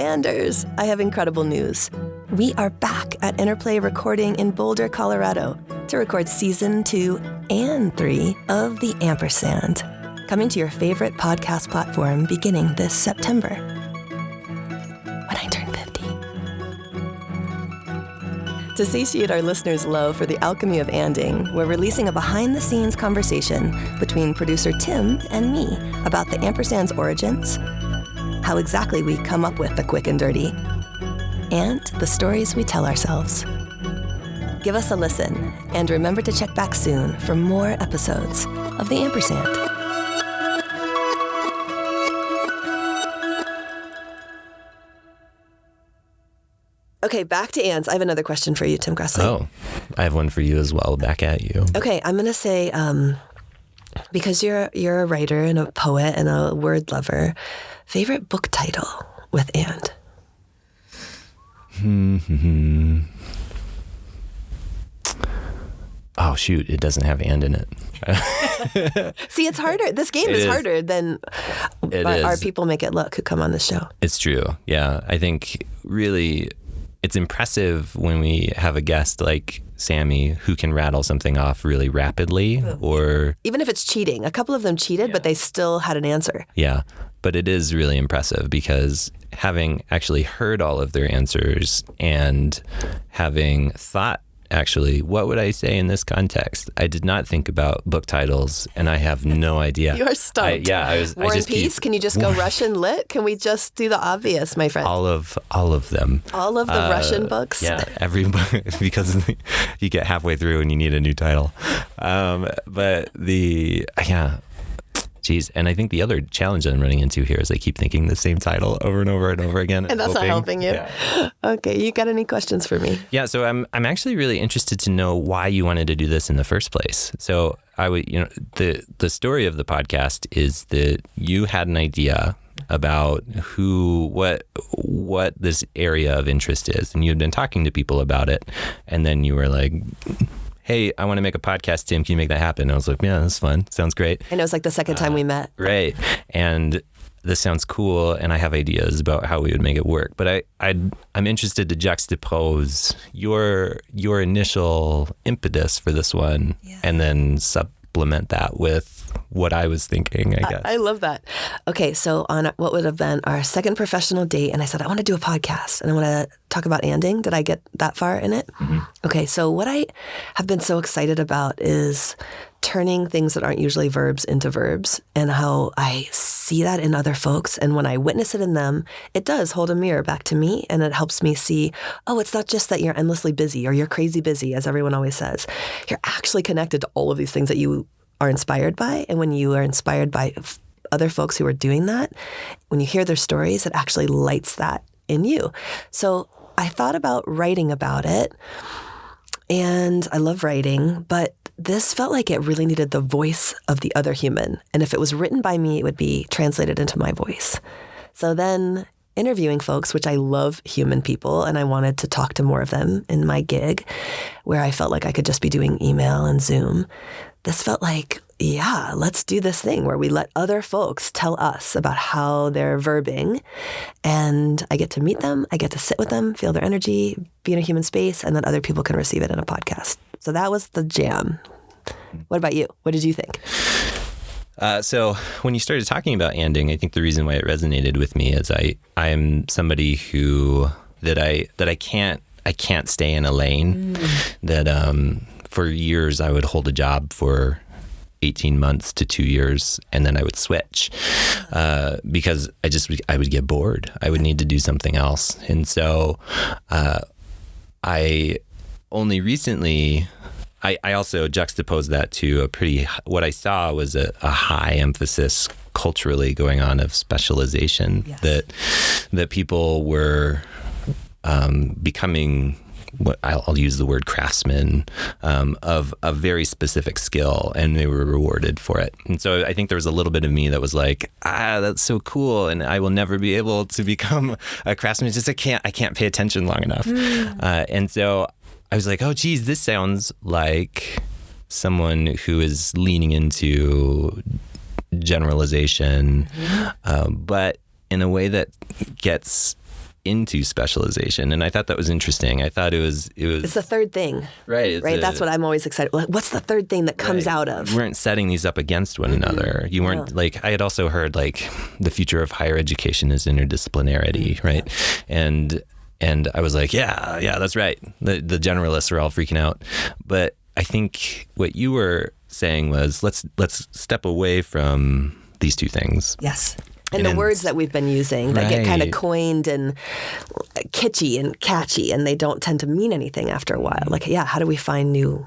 Anders, I have incredible news. We are back at Interplay Recording in Boulder, Colorado to record Season 2 and 3 of The Ampersand, coming to your favorite podcast platform beginning this September. When I turn 50. To satiate our listeners' love for the alchemy of anding, we're releasing a behind-the-scenes conversation between producer Tim and me about the Ampersand's origins, how exactly we come up with the quick and dirty, and the stories we tell ourselves. Give us a listen, and remember to check back soon for more episodes of The Ampersand. Okay, back to Anne's. I have another question for you, Tim Grassley. Oh, I have one for you as well. Back at you. Okay, I'm going to say, because you're a writer and a poet and a word lover, favorite book title with and? Oh, shoot. It doesn't have and in it. See, it's harder. This game is harder than our people make it look who come on the show. It's true. Yeah. I think really it's impressive when we have a guest like Sammy who can rattle something off really rapidly, or even if it's cheating. A couple of them cheated, but they still had an answer. Yeah. But it is really impressive because having actually heard all of their answers and having thought, actually, what would I say in this context? I did not think about book titles, and I have no idea. You are stumped. War and Peace? Can you just go Russian lit? Can we just do the obvious, my friend? All of them. All of the Russian books? Yeah, every book, because you get halfway through and you need a new title. Geez, and I think the other challenge that I'm running into here is I keep thinking the same title over and over and over again. And that's not helping you. Yeah. Okay, you got any questions for me? Yeah, so I'm actually really interested to know why you wanted to do this in the first place. So I would, the story of the podcast is that you had an idea about what this area of interest is, and you had been talking to people about it, and then you were like, hey, I want to make a podcast, Tim. Can you make that happen? And I was like, yeah, that's fun. Sounds great. And it was like the second time we met. Right. And this sounds cool. And I have ideas about how we would make it work. But I'm interested to juxtapose your initial impetus for this one and then supplement that with what I was thinking, I guess. I love that. Okay, so on what would have been our second professional date, and I said, I want to do a podcast, and I want to talk about anding. Did I get that far in it? Mm-hmm. Okay, so what I have been so excited about is turning things that aren't usually verbs into verbs, and how I see that in other folks. And when I witness it in them, it does hold a mirror back to me, and it helps me see, oh, it's not just that you're endlessly busy or you're crazy busy, as everyone always says. You're actually connected to all of these things that you are inspired by. And when you are inspired by other folks who are doing that, when you hear their stories, it actually lights that in you. So I thought about writing about it, and I love writing, but this felt like it really needed the voice of the other human. And if it was written by me, it would be translated into my voice. So then interviewing folks, which I love human people, and I wanted to talk to more of them in my gig, where I felt like I could just be doing email and Zoom. This felt like, yeah, let's do this thing where we let other folks tell us about how they're verbing, and I get to meet them, I get to sit with them, feel their energy, be in a human space, and then other people can receive it in a podcast. So that was the jam. What about you? What did you think? So when you started talking about anding, I think the reason why it resonated with me is I am somebody that I can't stay in a lane. That for years I would hold a job for 18 months to 2 years, and then I would switch because I would get bored. I would need to do something else, and so I only recently. I also juxtaposed that to what I saw was a high emphasis culturally going on of specialization. Yes. that people were becoming, what I'll use the word craftsmen, of a very specific skill, and they were rewarded for it. And so I think there was a little bit of me that was like, that's so cool, and I will never be able to become a craftsman. Just I can't pay attention long enough. And so I was like, oh, geez, this sounds like someone who is leaning into generalization, but in a way that gets into specialization. And I thought that was interesting. I thought it's the third thing. Right. Right. That's what I'm always excited. Like, what's the third thing that comes out of? You weren't setting these up against one another. You weren't like, I had also heard like the future of higher education is interdisciplinarity, right? And I was like, yeah, that's right. The generalists are all freaking out. But I think what you were saying was, let's step away from these two things. Yes. And the words that we've been using that get kind of coined and kitschy and catchy, and they don't tend to mean anything after a while. Like, how do we find new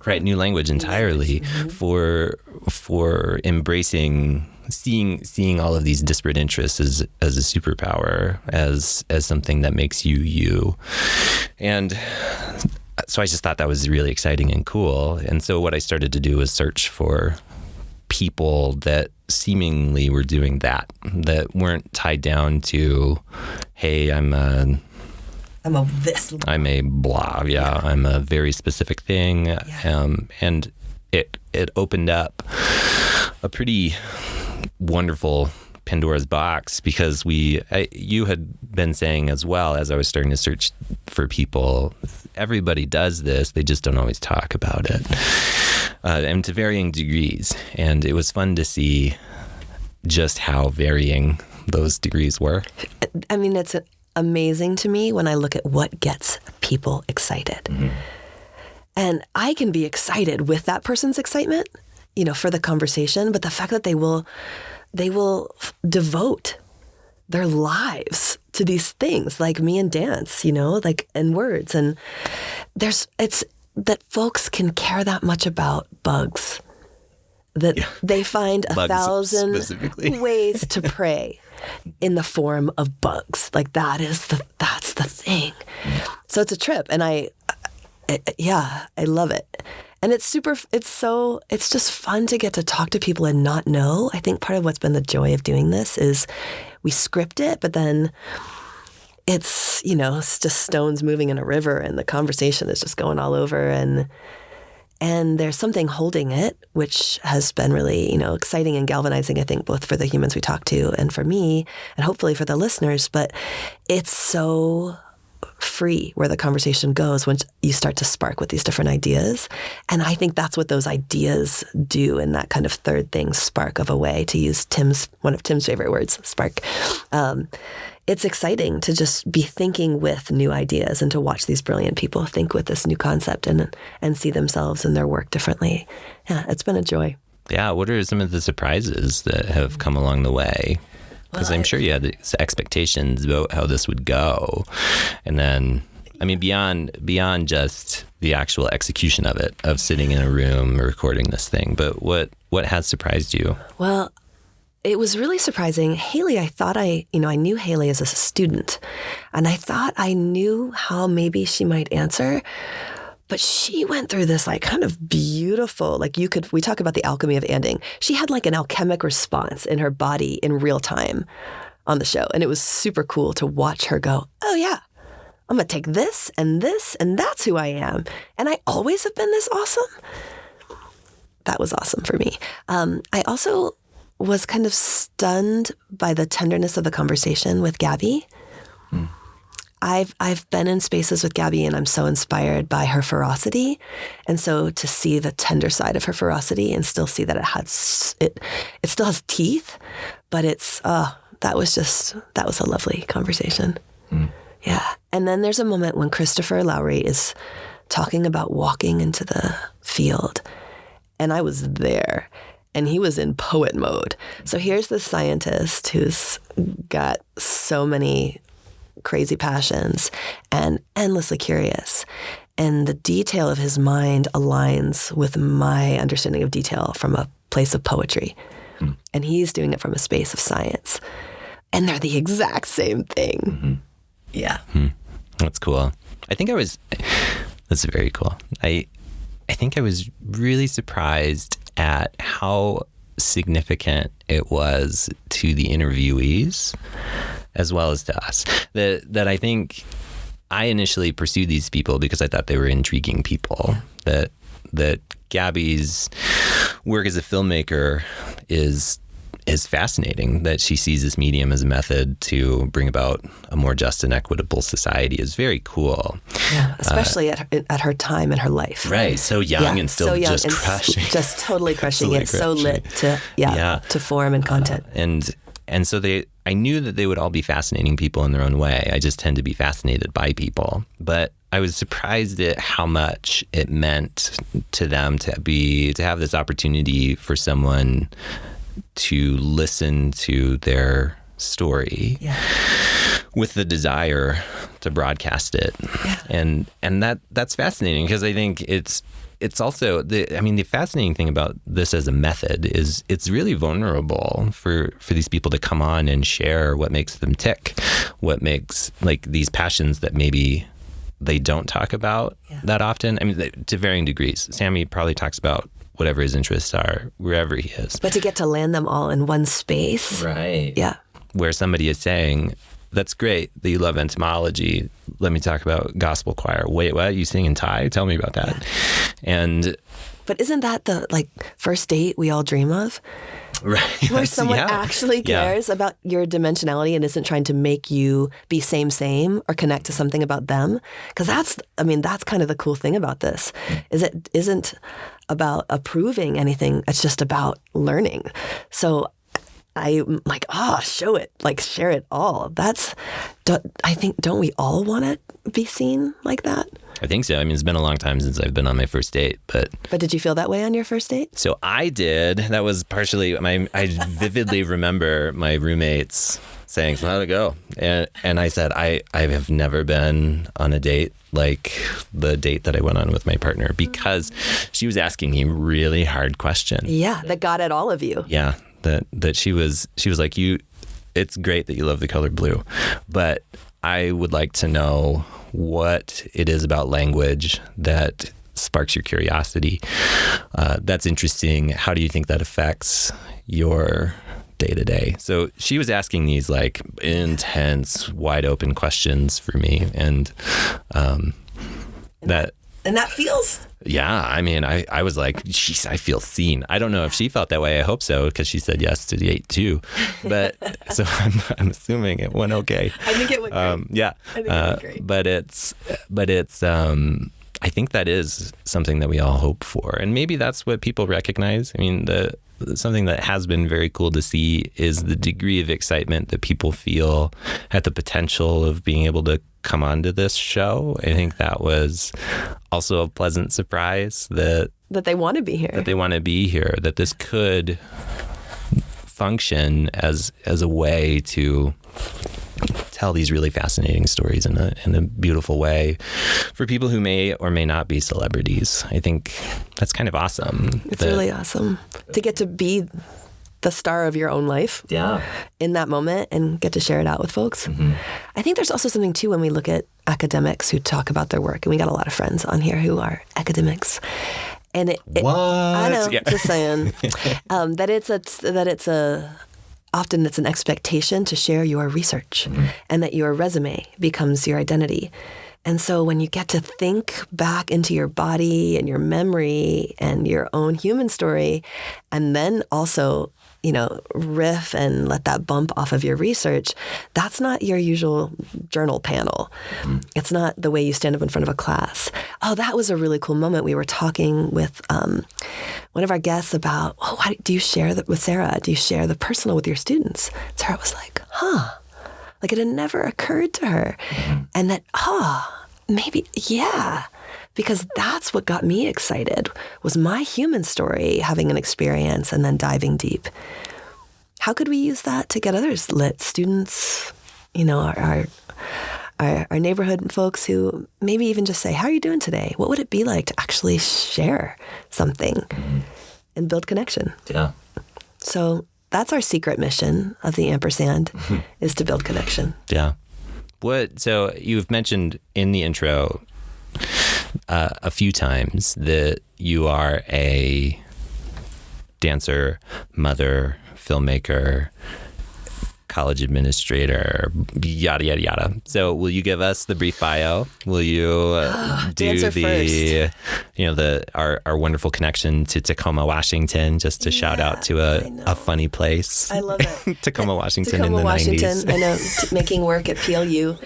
language entirely for embracing, seeing all of these disparate interests as a superpower, as something that makes you. And so I just thought that was really exciting and cool. And so what I started to do was search for people that seemingly were doing that weren't tied down to, hey, I'm a blah. Yeah. I'm a very specific thing. Yeah. And it opened up a pretty wonderful Pandora's box, because you had been saying as well, as I was starting to search for people, everybody does this, they just don't always talk about it, and to varying degrees. And it was fun to see just how varying those degrees were. I mean, it's amazing to me when I look at what gets people excited. Mm-hmm. And I can be excited with that person's excitement, for the conversation, but the fact that they will devote their lives to these things, like me and dance, like, and words. And it's that folks can care that much about bugs, that they find 1,000 ways to pray in the form of bugs. Like, that's the thing. So it's a trip. And I love it. And it's just fun to get to talk to people and not know. I think part of what's been the joy of doing this is we script it, but then it's just stones moving in a river, and the conversation is just going all over, and there's something holding it, which has been really, exciting and galvanizing, I think, both for the humans we talk to and for me, and hopefully for the listeners. But it's so free where the conversation goes when you start to spark with these different ideas. And I think that's what those ideas do in that kind of third thing, spark of a way, to use one of Tim's favorite words, spark. It's exciting to just be thinking with new ideas and to watch these brilliant people think with this new concept and see themselves and their work differently. Yeah, it's been a joy. Yeah. What are some of the surprises that have come along the way? Because I'm sure you had expectations about how this would go. And then, I mean, beyond just the actual execution of it, of sitting in a room recording this thing, but what has surprised you? Well, it was really surprising. Haley, I thought I knew Haley as a student, and I thought I knew how maybe she might answer. But she went through this like kind of beautiful, like we talk about the alchemy of ending. She had like an alchemic response in her body in real time on the show. And it was super cool to watch her go, oh yeah, I'm going to take this, and that's who I am. And I always have been this awesome. That was awesome for me. I also was kind of stunned by the tenderness of the conversation with Gabby. Mm. I've been in spaces with Gabby, and I'm so inspired by her ferocity. And so to see the tender side of her ferocity and still see that it still has teeth, but that was a lovely conversation. Mm. Yeah. And then there's a moment when Christopher Lowry is talking about walking into the field, and I was there, and he was in poet mode. So here's this scientist who's got so many crazy passions and endlessly curious. And the detail of his mind aligns with my understanding of detail from a place of poetry. Mm. And he's doing it from a space of science. And they're the exact same thing. Mm-hmm. Yeah. That's cool. That's very cool. I think I was really surprised at how significant it was to the interviewees as well as to us. That I think I initially pursued these people because I thought they were intriguing people. That Gabby's work as a filmmaker is is fascinating. That she sees this medium as a method to bring about a more just and equitable society is very cool. Yeah, especially at her time in her life. Right, so young and still just crushing. Just totally crushing it, so lit to form and content. And so I knew that they would all be fascinating people in their own way. I just tend to be fascinated by people. But I was surprised at how much it meant to them to have this opportunity for someone to listen to their story with the desire to broadcast it. Yeah. And that's fascinating, because I think it's also the fascinating thing about this as a method is it's really vulnerable for these people to come on and share what makes them tick, what makes like these passions that maybe they don't talk about that often. I mean, to varying degrees. Sammy probably talks about whatever his interests are wherever he is. But to get to land them all in one space. Right. Yeah. Where somebody is saying, that's great that you love entomology. Let me talk about gospel choir. Wait, what? You sing in Thai? Tell me about that. Yeah. But isn't that the first date we all dream of? Right. Where someone actually cares about your dimensionality and isn't trying to make you be same or connect to something about them. Because that's kind of the cool thing about this, is it isn't about approving anything. It's just about learning. So I'm like, show it, share it all. Don't we all want to be seen like that? I think so. I mean, it's been a long time since I've been on my first date, but did you feel that way on your first date? So I did. That was partially I vividly remember my roommates saying, so how'd it go? And I said, I have never been on a date like the date that I went on with my partner, because she was asking me really hard questions. Yeah, that got at all of you. Yeah, that she was like, it's great that you love the color blue, but I would like to know what it is about language that sparks your curiosity. That's interesting. How do you think that affects your day-to-day? So she was asking these intense, wide open questions for me. And that feels... Yeah, I mean, I was like, geez, I feel seen. I don't know if she felt that way. I hope so, because she said yes to the date too. But so I'm assuming it went okay. I think it went great. Yeah. I think it went great. But it's I think that is something that we all hope for. And maybe that's what people recognize. I mean, something that has been very cool to see is the degree of excitement that people feel at the potential of being able to come onto this show. I think that was also a pleasant surprise that they want to be here. That this could function as a way to tell these really fascinating stories in a beautiful way for people who may or may not be celebrities. I think that's kind of awesome. It's really awesome to get to be the star of your own life in that moment and get to share it out with folks. Mm-hmm. I think there's also something too when we look at academics who talk about their work, and we got a lot of friends on here who are academics. And I know, just saying, often it's an expectation to share your research, and that your resume becomes your identity. And so when you get to think back into your body and your memory and your own human story, and then also, riff and let that bump off of your research, that's not your usual journal panel. It's not the way you stand up in front of a class. Oh, that was a really cool moment. We were talking with one of our guests about, why do you share that with Sarah? Do you share the personal with your students? Sarah was like, it had never occurred to her. And that, maybe, yeah. Because that's what got me excited, was my human story, having an experience and then diving deep. How could we use that to get others lit? Students, our neighborhood folks who maybe even just say, how are you doing today? What would it be like to actually share something and build connection? Yeah. So that's our secret mission of the Ampersand, is to build connection. Yeah. So you've mentioned in the intro a few times that you are a dancer, mother, filmmaker, college administrator, yada, yada, yada. So will you give us the brief bio? Will you do our wonderful connection to Tacoma, Washington, just to shout out to a funny place? I love it. Tacoma, Washington Tacoma, in the Washington. 90s. I know, making work at PLU.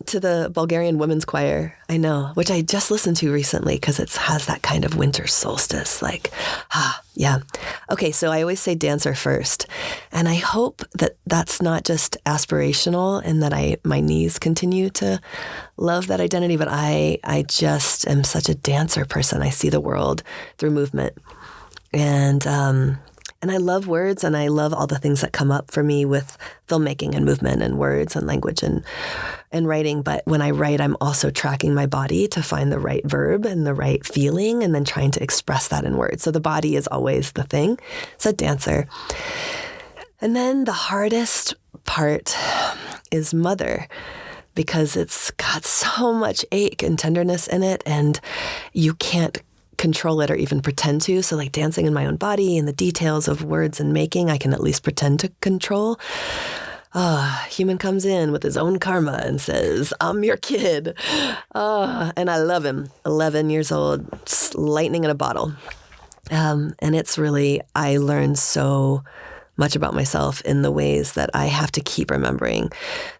To the Bulgarian Women's Choir, I know, which I just listened to recently because it has that kind of winter solstice, yeah. Okay, so I always say dancer first. And I hope that that's not just aspirational and that my knees continue to love that identity, but I just am such a dancer person. I see the world through movement. And I love words, and I love all the things that come up for me with filmmaking and movement and words and language and writing. But when I write, I'm also tracking my body to find the right verb and the right feeling and then trying to express that in words. So the body is always the thing. It's a dancer. And then the hardest part is mother, because it's got so much ache and tenderness in it, and you can't control it or even pretend to. So like dancing in my own body and the details of words and making, I can at least pretend to control. Human comes in with his own karma and says, I'm your kid. And I love him. 11 years old, lightning in a bottle. And it's really, I learned so much about myself in the ways that I have to keep remembering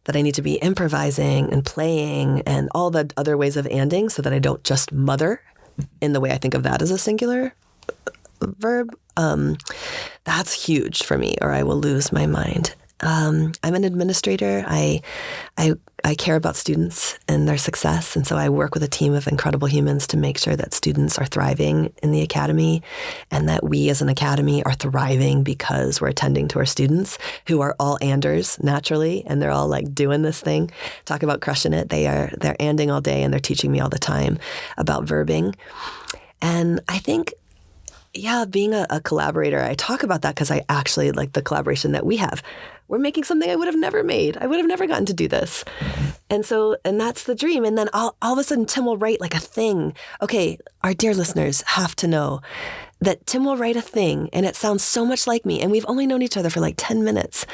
that I need to be improvising and playing and all the other ways of anding so that I don't just mother in the way I think of that as a singular verb. That's huge for me, or I will lose my mind. I'm an administrator. I care about students and their success, and so I work with a team of incredible humans to make sure that students are thriving in the academy, and that we as an academy are thriving because we're attending to our students who are all anders naturally, and they're all like doing this thing. Talk about crushing it. They're anding all day, and they're teaching me all the time about verbing. And I think, being a collaborator, I talk about that because I actually like the collaboration that we have. We're making something I would have never made. I would have never gotten to do this. And that's the dream. And then all of a sudden, Tim will write like a thing. Okay, our dear listeners have to know that Tim will write a thing and it sounds so much like me. And we've only known each other for like 10 minutes.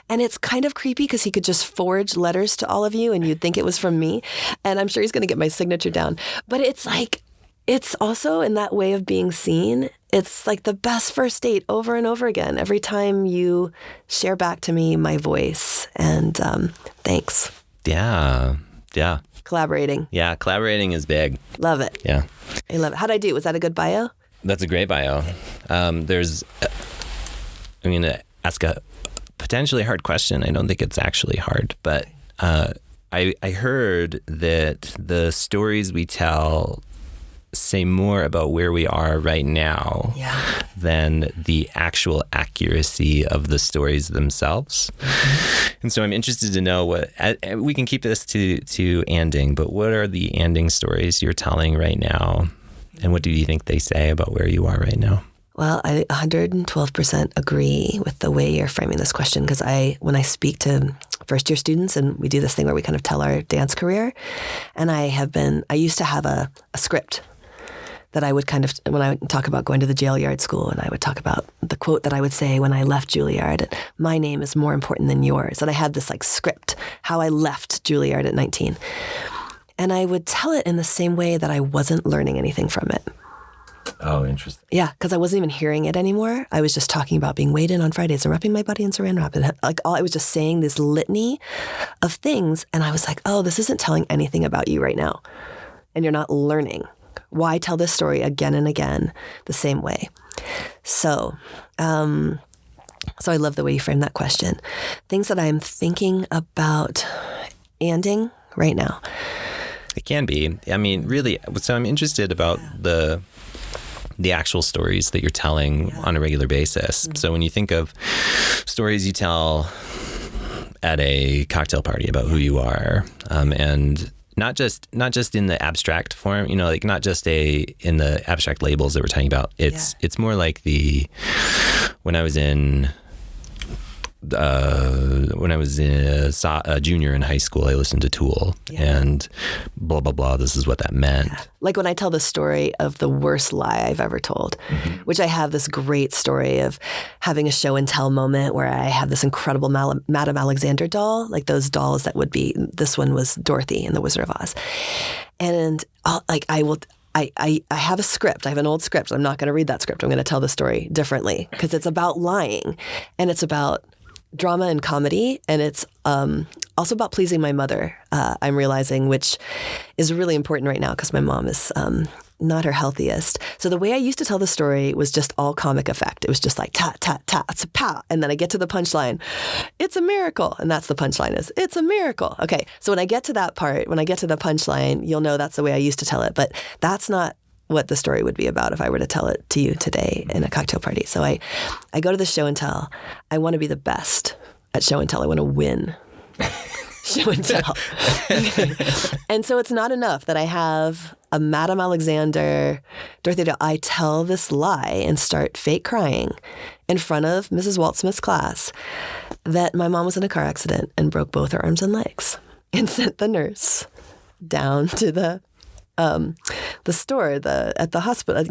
And it's kind of creepy because he could just forge letters to all of you and you'd think it was from me. And I'm sure he's going to get my signature down. But it's like, it's also in that way of being seen. It's like the best first date over and over again. Every time you share back to me my voice. And thanks. Yeah. Collaborating. Yeah, collaborating is big. Love it. Yeah. I love it. How'd I do? Was that a good bio? That's a great bio. I'm going to ask a potentially hard question. I don't think it's actually hard, but I heard that the stories we tell say more about where we are right now than the actual accuracy of the stories themselves. And so I'm interested to know we can keep this to anding, but what are the anding stories you're telling right now? And what do you think they say about where you are right now? Well, I 112% agree with the way you're framing this question, because when I speak to first-year students, and we do this thing where we kind of tell our dance career, and I used to have a script that I would kind of, when I would talk about going to the Juilliard school, and I would talk about the quote that I would say when I left Juilliard, my name is more important than yours. And I had this like script, how I left Juilliard at 19. And I would tell it in the same way that I wasn't learning anything from it. Oh, interesting. Yeah, because I wasn't even hearing it anymore. I was just talking about being weighed in on Fridays and wrapping my body in saran wrap. I was just saying this litany of things. And I was like, oh, this isn't telling anything about you right now. And you're not learning. Why tell this story again and again the same way? So I love the way you frame that question. Things that I'm thinking about anding right now. It can be. I mean, really. So I'm interested about the actual stories that you're telling on a regular basis. Mm-hmm. So when you think of stories you tell at a cocktail party about who you are, and not just in the abstract form, like not just in the abstract labels that we're talking about. It's more like when I was in when I was a junior in high school, I listened to Tool and blah, blah, blah. This is what that meant. Yeah. Like when I tell the story of the worst lie I've ever told, which I have this great story of having a show and tell moment where I have this incredible Madame Alexander doll, like those dolls that would be, this one was Dorothy in The Wizard of Oz. And I have a script. I have an old script. I'm not going to read that script. I'm going to tell the story differently because it's about lying and it's about drama and comedy. And it's also about pleasing my mother, I'm realizing, which is really important right now because my mom is not her healthiest. So the way I used to tell the story was just all comic effect. It was just like ta, ta, ta, it's a pow. And then I get to the punchline. It's a miracle. And that's the punchline is, it's a miracle. Okay. So when I get to that part, when I get to the punchline, you'll know that's the way I used to tell it. But that's not what the story would be about if I were to tell it to you today in a cocktail party. So I go to the show and tell. I want to be the best at show and tell. I want to win. Show and tell. Okay. And so it's not enough that I have a Madame Alexander, Dorothy doll. I tell this lie and start fake crying in front of Mrs. Waltsmith's class that my mom was in a car accident and broke both her arms and legs and sent the nurse down to the store, at the hospital,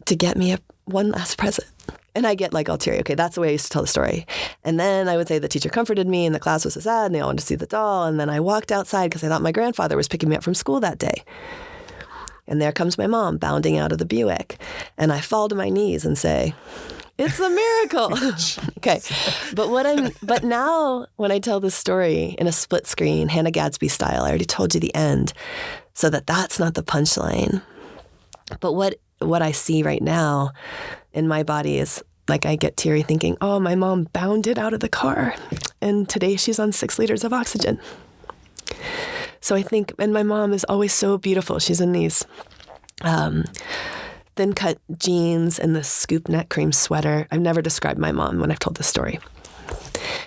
to get me one last present. And I get like all teary. Okay, that's the way I used to tell the story. And then I would say the teacher comforted me and the class was so sad and they all wanted to see the doll. And then I walked outside because I thought my grandfather was picking me up from school that day. And there comes my mom bounding out of the Buick. And I fall to my knees and say, it's a miracle. Okay. But now when I tell this story in a split screen, Hannah Gadsby style, I already told you the end so that's not the punchline. But what I see right now in my body is like I get teary thinking, oh, my mom bounded out of the car and today she's on 6 liters of oxygen. So I think, and my mom is always so beautiful. She's in these thin cut jeans and this scoop neck cream sweater. I've never described my mom when I've told this story.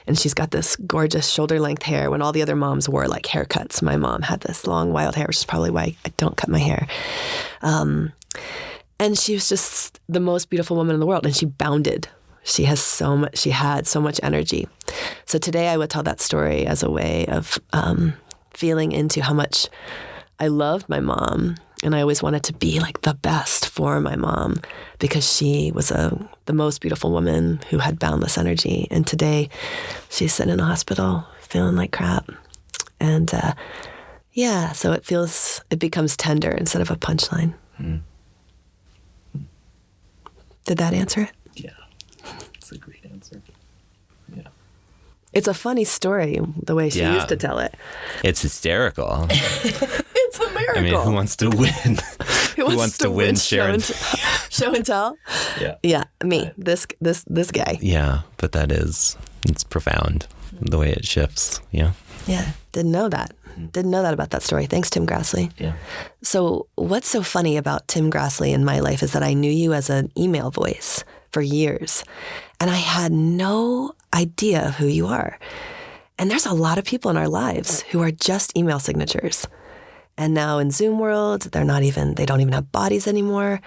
And she's got this gorgeous shoulder length hair when all the other moms wore like haircuts. My mom had this long wild hair, which is probably why I don't cut my hair. And she was just the most beautiful woman in the world. And she bounded. She had so much energy. So today I would tell that story as a way of feeling into how much I loved my mom. And I always wanted to be like the best for my mom because she was the most beautiful woman who had boundless energy. And today she's sitting in a hospital feeling like crap. And so it becomes tender instead of a punchline. Mm. Did that answer it? Yeah, it's a great answer. Yeah. It's a funny story, the way she used to tell it. It's hysterical. It's a miracle. I mean, who wants to win? Who wants to win show and tell? Yeah. Yeah, me, this guy. Yeah, but it's profound, the way it shifts. Yeah. Yeah, didn't know that. Didn't know that about that story. Thanks, Tim Grassley. Yeah. So what's so funny about Tim Grassley in my life is that I knew you as an email voice for years, and I had no idea of who you are. And there's a lot of people in our lives who are just email signatures. And now in Zoom world, they don't even have bodies anymore.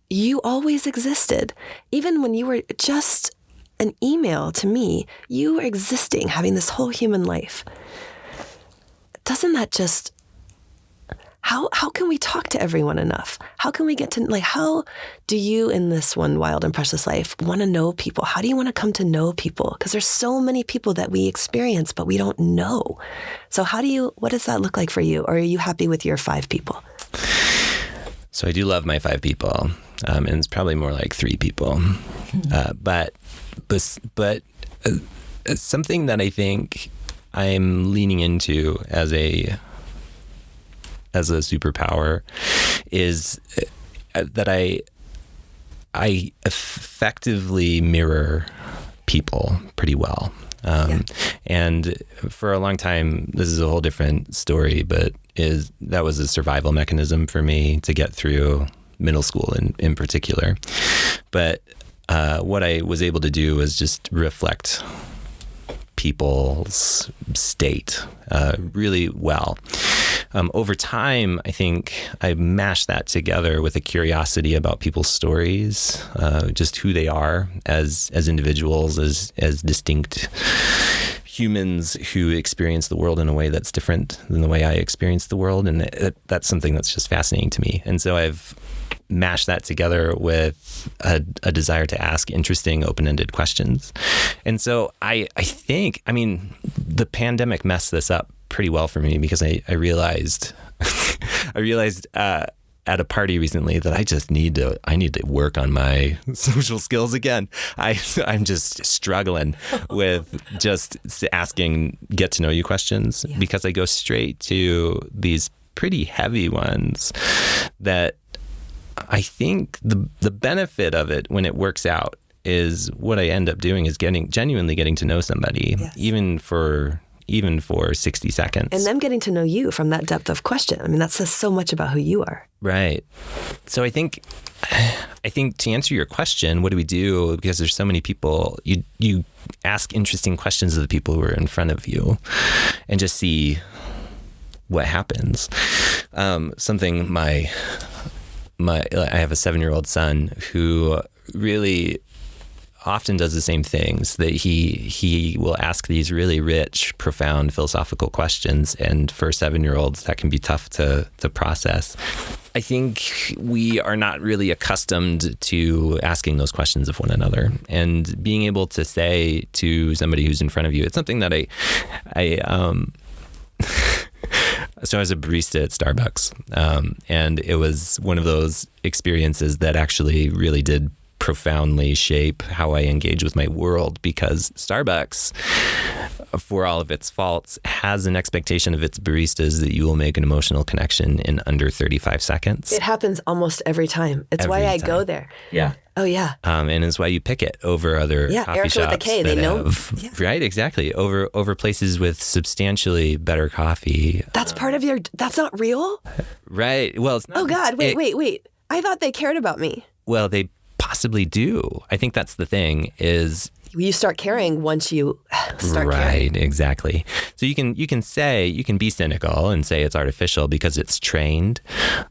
You always existed. Even when you were just an email to me, you were existing, having this whole human life. Doesn't that just, how can we talk to everyone enough? How can we get to, like, how do you in this one wild and precious life want to know people? How do you want to come to know people? Because there's so many people that we experience, but we don't know. So what does that look like for you? Or are you happy with your 5 people? So I do love my 5 people. And it's probably more like 3 people. But something that I think I'm leaning into as a superpower is that I effectively mirror people pretty well. And for a long time, this is a whole different story, but that was a survival mechanism for me to get through middle school in particular. But what I was able to do was just reflect people's state really well. over time, I think I mashed that together with a curiosity about people's stories, just who they are as individuals, as distinct humans who experience the world in a way that's different than the way I experience the world. And that's something that's just fascinating to me. And so I've mashed that together with a desire to ask interesting, open-ended questions. And so I think, I mean, the pandemic messed this up pretty well for me, because I realized at a party recently that I need to work on my social skills again. I'm just struggling with just asking get to know you questions, because I go straight to these pretty heavy ones that I think the benefit of it when it works out is what I end up doing is genuinely getting to know somebody, even for 60 seconds. And them getting to know you from that depth of question. I mean, that says so much about who you are. Right. So I think to answer your question, what do we do? Because there's so many people, you ask interesting questions of the people who are in front of you and just see what happens. Something I have a 7-year-old son who really often does the same things, that he will ask these really rich, profound philosophical questions. And for 7-year-olds, that can be tough to process. I think we are not really accustomed to asking those questions of one another, and being able to say to somebody who's in front of you, it's something that so I was a barista at Starbucks, and it was one of those experiences that actually really did profoundly shape how I engage with my world, because Starbucks, for all of its faults, has an expectation of its baristas that you will make an emotional connection in under 35 seconds. It happens almost every time. It's why I go there. Yeah. Oh, yeah. And it's why you pick it over other coffee Erika shops. With a K, they know. Right, exactly. Over places with substantially better coffee. That's part of that's not real? Right. Well, it's not. Oh, God. Wait. I thought they cared about me. Well, they possibly do. I think that's the thing is... You start caring once you start caring. Right, exactly. So you can be cynical and say it's artificial because it's trained.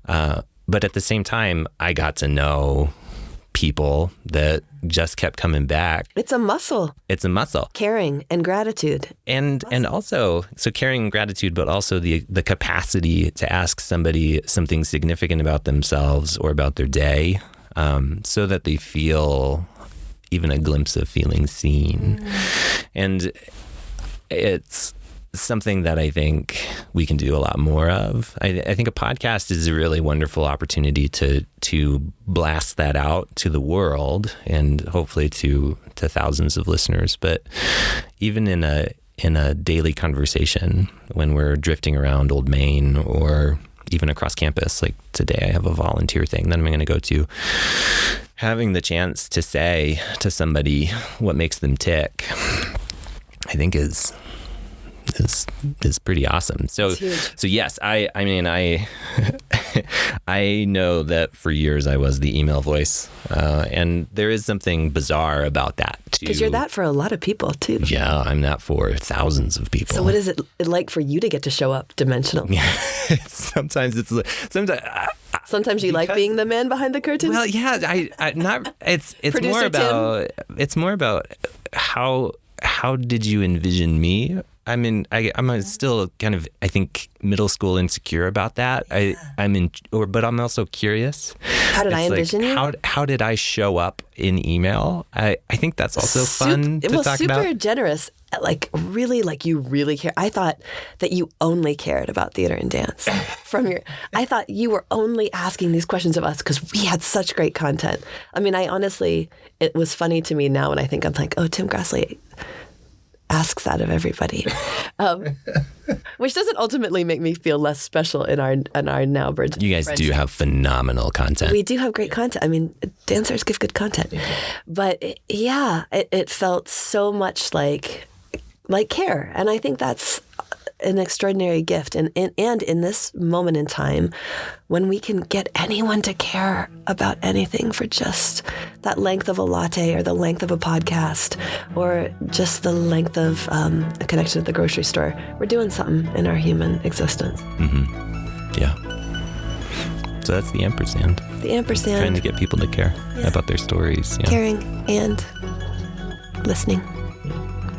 But at the same time, I got to know people that just kept coming back. It's a muscle. Caring and gratitude. And also, so caring and gratitude, but also the capacity to ask somebody something significant about themselves or about their day, so that they feel even a glimpse of feeling seen. And it's something that I think we can do a lot more of. I think a podcast is a really wonderful opportunity to blast that out to the world, and hopefully to thousands of listeners. But even in a daily conversation, when we're drifting around Old Main or even across campus, like today I have a volunteer thing that I'm going to go to, having the chance to say to somebody what makes them tick, I think is pretty awesome. So yes, I mean, I know that for years I was the email voice, and there is something bizarre about that too. Because you're that for a lot of people too. Yeah, I'm that for thousands of people. So what is it like for you to get to show up dimensional? Yeah, sometimes you like being the man behind the curtain. Well, yeah, it's more about how did you envision me? I mean, I'm still kind of, I think, middle school insecure about that. But I'm also curious. How did I envision you? How did I show up in email? I think that's also fun to talk about. Super generous. You really care. I thought that you only cared about theater and dance. I thought you were only asking these questions of us because we had such great content. I mean, it was funny to me now when I think, I'm like, oh, Tim Grassley asks that of everybody, which doesn't ultimately make me feel less special in our now bridge. You guys do have phenomenal content. We do have great content. I mean, dancers give good content, but it felt so much like care, and I think that's an extraordinary gift. And in this moment in time, when we can get anyone to care about anything for just that length of a latte or the length of a podcast or just the length of a connection at the grocery store, we're doing something in our human existence. Mm-hmm. Yeah. So that's the Ampersand. The Ampersand. Trying to get people to care about their stories. Yeah. Caring and listening.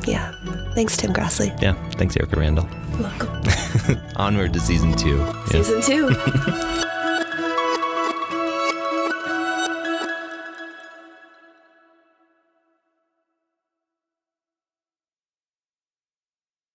Yeah. Thanks, Tim Grassley. Yeah. Thanks, Erika Randall. You're welcome. Onward to season 2. Season 2.